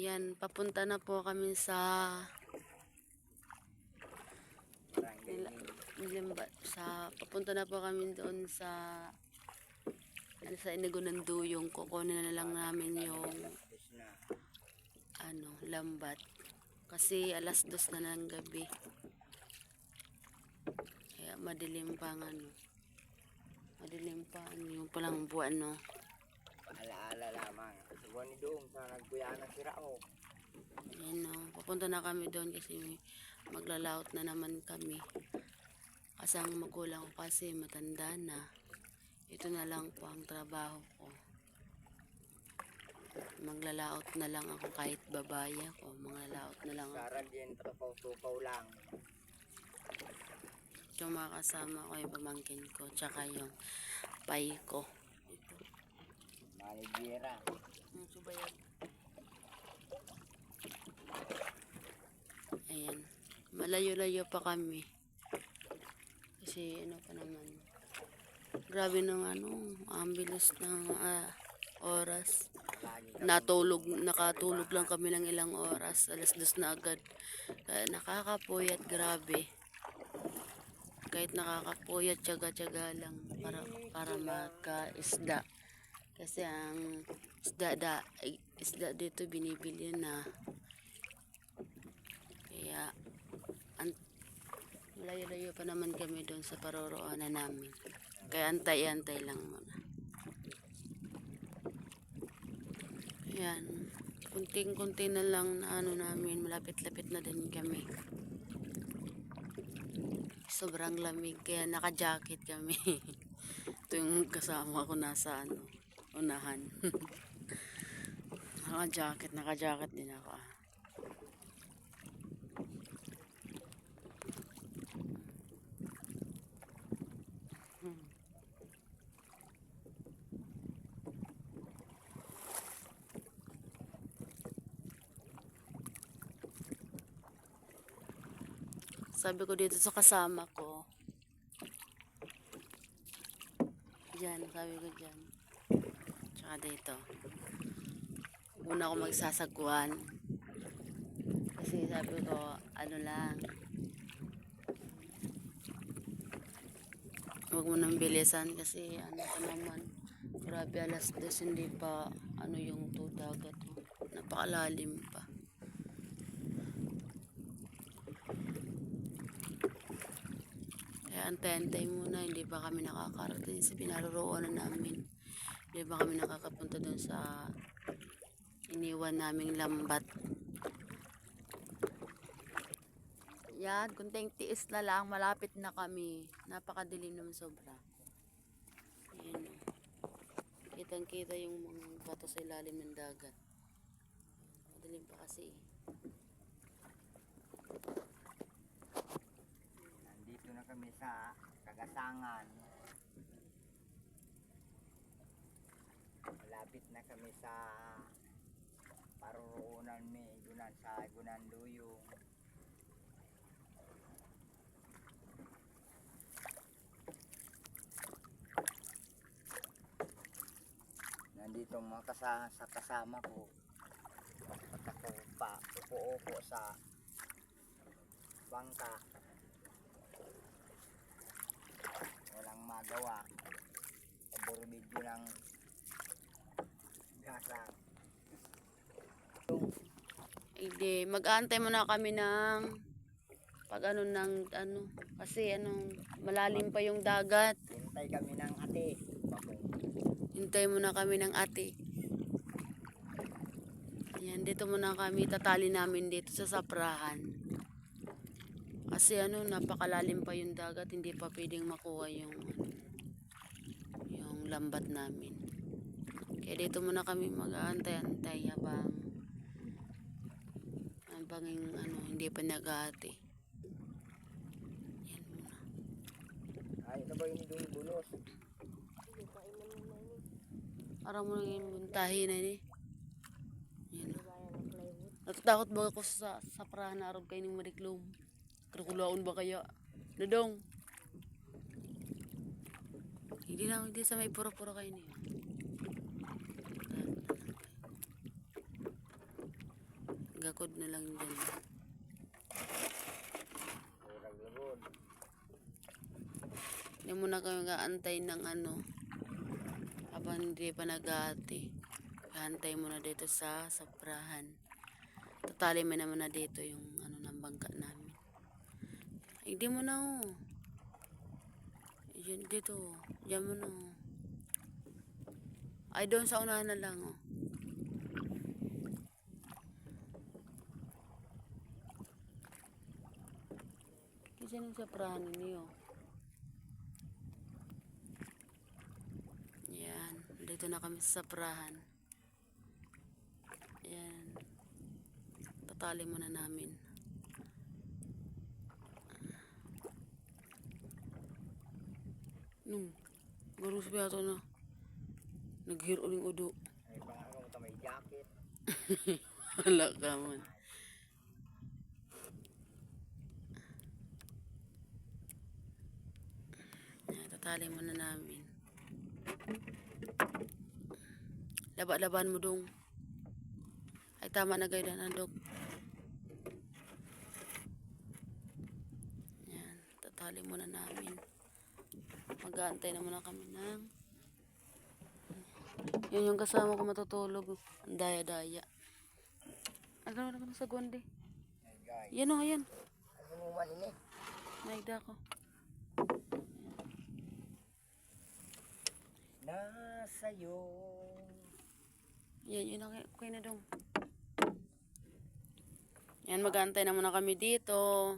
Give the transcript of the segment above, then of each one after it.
Yan, papunta na po kami sa papunta na po kami doon sa Inigo ng Duyong. Kukunin na lang namin yung lambat. Kasi alas 2 na ng gabi. Kaya madilim pa madilim pa yung palang buwan, no. Alaala lamang. Sa buwan ni Doong, sa nagkuya na sira o. Ayan, no. Papunta na kami doon kasi maglalaot na naman kami. Kasi ang magulang ko kasi matanda na. Ito na lang po ang trabaho ko. Maglalaot na lang ako kahit babaya ko. Maglalaot na lang ako. Saran din, tupaw-tupaw lang. Yung mga kasama ko, yung pamangkin ko, tsaka yung pay ko. Ito. Manigira. Yung subayag. Ayan. Malayo-layo pa kami. Kasi pa naman. Grabe ng ang bilis ng oras. Nakatulog lang kami ng ilang oras. Alas 2 na agad. Nakakapuyat, grabe. Kahit nakakapuyat, tiyaga-tiyaga lang para magka-isda. Kasi ang isda dito binibili na. Kaya malayo-layo pa naman kami doon sa paroroonan namin. Kaya antay-antay lang muna. Ayan. Kunting-kunti na lang na namin. Malapit-lapit na din kami. Sobrang lamig. Kaya naka-jacket kami. Ito yung kasama ko nasa unahan. Naka-jacket din ako. Sabi ko dito sa kasama ko. Diyan, sabi ko dyan. Tsaka dito. Una ako magsasagwan. Kasi sabi ko, lang. Huwag mo nang bilisan kasi pa naman. Grabe, alas 2 hindi pa yung dagat. Napakalalim pa. Antay-antay muna, hindi pa kami nakakarating sa pinaroroonan namin. Hindi pa kami nakakapunta doon sa iniwan naming lambat. Yan, kunting tiis na lang, malapit na kami. Napakadilim naman sobra. Ayan, kitang-kita yung mga bato sa ilalim ng dagat. Madilim pa kasi. Na kami sa Kagasangan. Malapit na kami sa paroroonan sa Igunan Duyong. Nandito mga kasama ko. At ako pa upo sa bangka. Walang magawa. Paboro video ng gasang. Hindi, mag-aantay muna kami ng kasi malalim pa yung dagat. Hintay kami ng ate. Hintay muna kami ng ate. Ayan, dito muna kami, tatali namin dito sa saprahan. Kasi napakalalim pa yung dagat, hindi pa pwedeng makuha yung lambat namin. Kaya dito muna kami mag-aantay-antay habang hindi pa nag-aate. Yan muna. Ay, ba yung bulos? Parang mo nang yung buntahin na ni. Yan. Natatakot ba ako sa saprahan na arog kayo ng mariklom? Krakulaon ba kaya? Nadong. Hindi sa may puro-puro kayo niya. Gakod na lang dyan. Murag lugod. Hindi mo na kami kaantay ng ano. Habang hindi pa nag-aati. Kaantay mo na dito sa saprahan. Totally may naman na dito yung ano ng bangka namin. Ay, di mo na oh. Diyan, dito. Diyan mo na oh. Ay, doon sa unahan na lang oh. Kasi nung saprahan ninyo. Yan. Dito na kami sa saprahan. Yan. Tatali muna namin. Nung. Garus ba ito na. Naghiro uling udo. Ay baka ako may jacket. Wala ka man. Yan. Tatali muna namin. Laba-laban mo dong. Ay tama na gayda na dok. Yan, tatali muna namin. Mag-aantay na muna kami ng yun yung kasama ko matutulog. Ang daya-daya. Ay gano'n na sa guwande. Ay guys. Yan o, yan. Ano mo man ini? Naigda ko. Nasa'yo. Yan, yun ang okay na dong. Yan, mag-aantay na muna kami dito.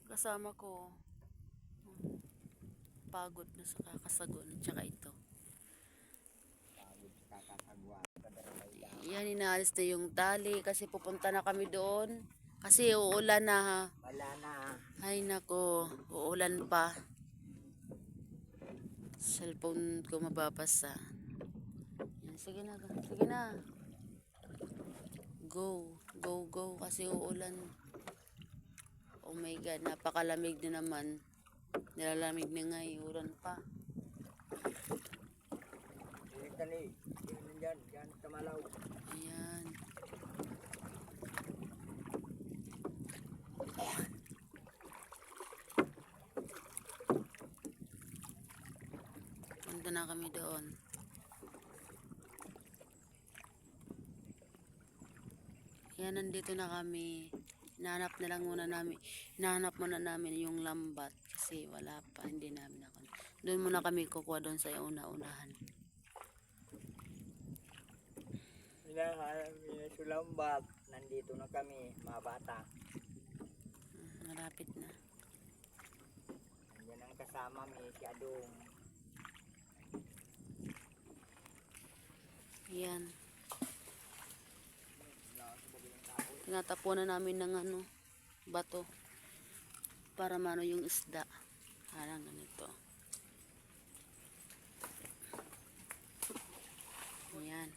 Kasama ko. Pagod na sa kakasagon. At saka ito. Pagod sa kakasagwa. Yan, inaalis na yung tali. Kasi pupunta na kami doon. Kasi uulan na ha. Wala na. Ay nako, uulan pa. Cellphone ko mababasa. Yan, sige na, sige na. Go, go, go. Kasi uulan. Oh my God, napakalamig na naman. Nilalamig na nga, ulan pa. Dili tali. Dili dyan. Dyan sa malaw. Ayan. Punta na kami doon. Yan, nandito na kami. Hinahanap muna namin yung lambat. Kasi wala pa, hindi namin ako. Doon muna kami kukuha doon sa una-unahan. Hinahanap niya sulambat. Nandito na kami, mga bata. Malapit na. Yan ang kasama mi, si Adong. Yan. Tinatapunan namin ng ano, bato. Para mano yung isda. Parang ganito. Ayan.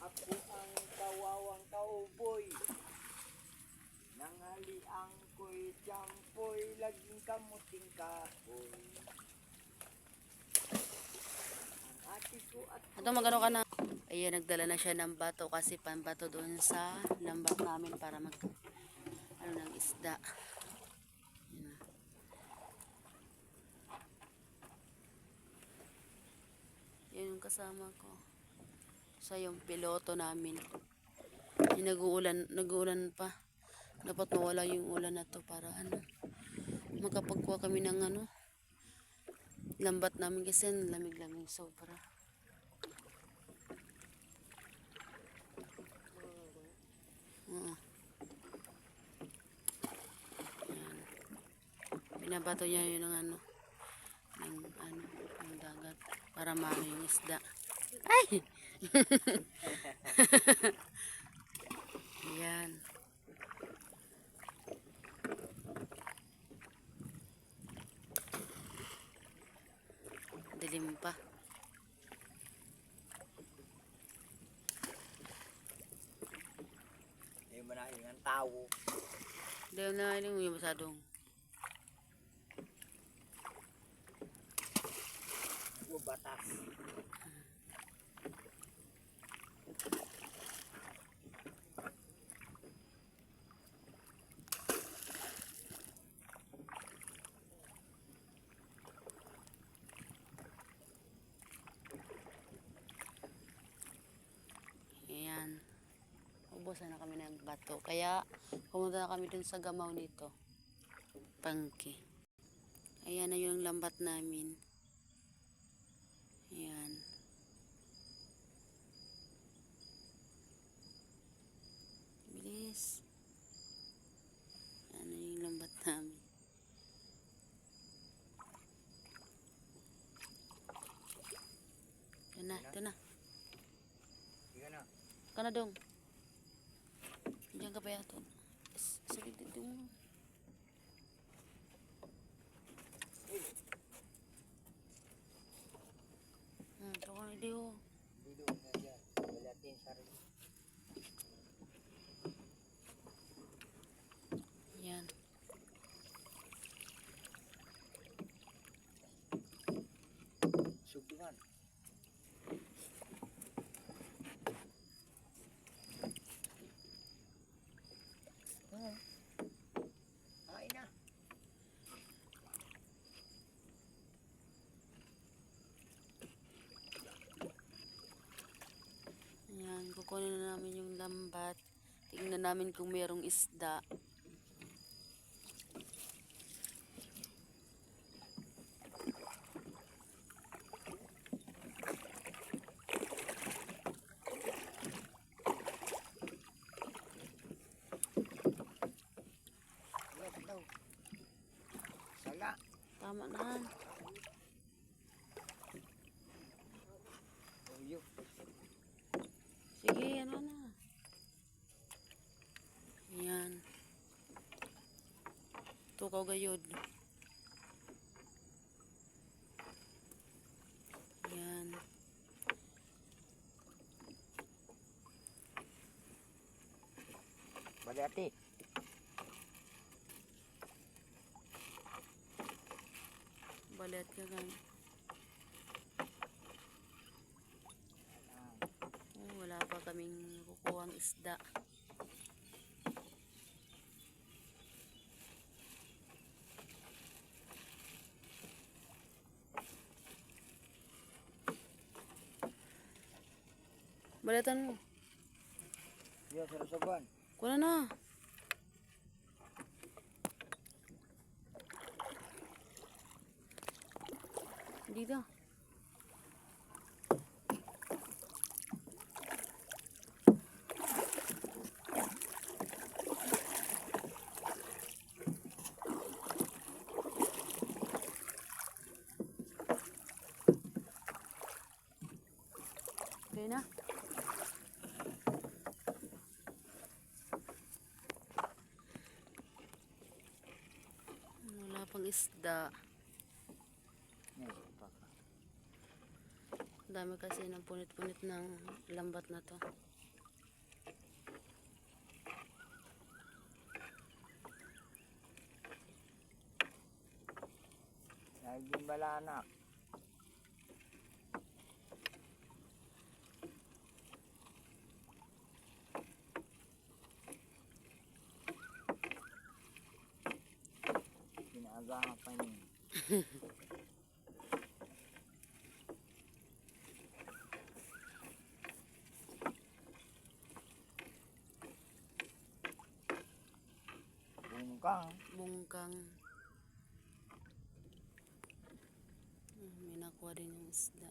Ako ang kawawang kauboy. Nangaliang ko'y tiyampoy, laging kamuting kahoy. Ang ate ko at Ito magano ka na. Ayan, nagdala na siya ng bato kasi pambato doon sa lambat namin para mag ano ng isda. Ayan na. Yan yung kasama ko. Sa yung piloto namin. Yung nag-uulan pa. Dapat mawala yung ulan na to para ano makapagkuha kami ng ano lambat namin kasi lamig-lamig sobra. Oo. Yan. Binabato niya yun ng ano ng dagat para maano yung isda. Ay! Yan. Dilim pa. Hindi mo na yung tao. Dilim na yung masadong. Huwag batas. Ayan. Ubusan na kami ng bato. Kaya pumunta na kami dun sa gamaw nito. Pangki. Ayan na yung lambat namin. Ayan. Bilis. Ayan na yung lambat namin. Ito na, ito na. Sige na. Ika na dong. Diyan ka pa yato. Sige, dito mo. Ito ka na dito. Dito na dyan. Balatin sa rin. Ayan. Subukan. Kain na. Ayan, kukunin na namin yung lambat. Tingnan namin kung mayroong isda. Ulat daw. Sala. Tama na. Uyo. Sige, ano na. Ayan. Tukaw gayod. Ayan. Balati. Balat ka gan. Oh, wala pa kaming kukuhang isda. Balatan mo. Yo, sarusaban. Kuna na. Dito. Okay na. Wala pang isda. Dami kasi ng punit-punit ng lambat na to. Naging balanak. Ginagawa pa niya. Bungkang. Bungkang. May nakuha din yung isda.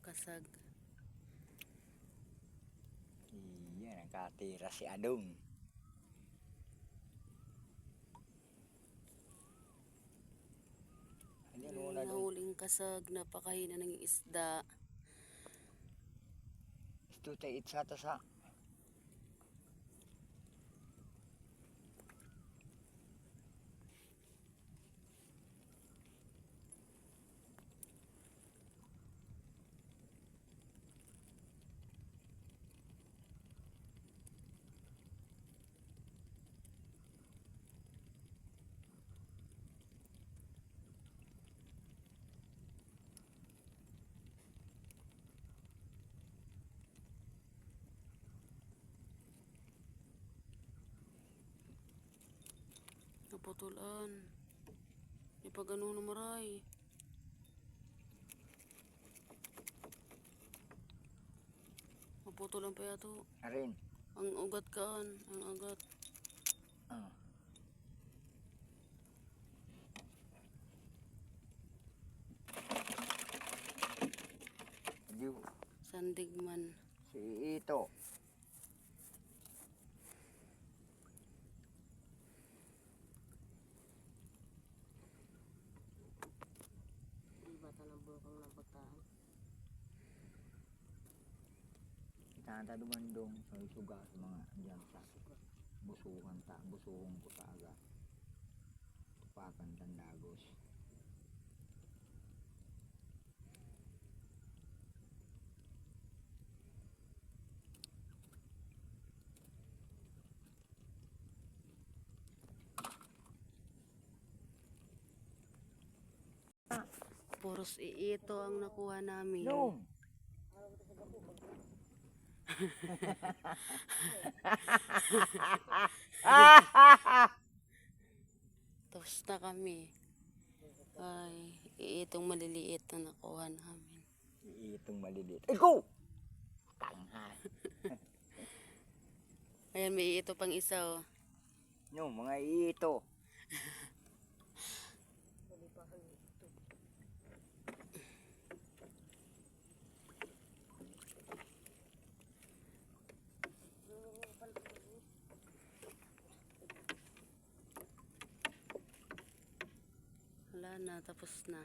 Kasag. Iya, nakatira si Adong. Ano Yung na dong? nahuling kasag, napakahina ng isda. Ito tayo itsata sa. Kaputulan. Ipag ano na maray. Maputulan pa yato. Arin. Ang ugat kaan. Ang ugat. Ah. Diyo. Sandigman. Si ito. Bata ng bukang ng pagtaan. Itata dumandong sa suga sa mga dyan sa busukan ko sa aga. Tupakan tandagos. Puros ito ang nakuha namin. Nung! Tapos na kami. Ay, itong maliliit na nakuha namin. Itong maliliit. Ikaw! Tangha. Ayan, may ito pang isa oh. Nung, mga ito. Wala na, tapos na.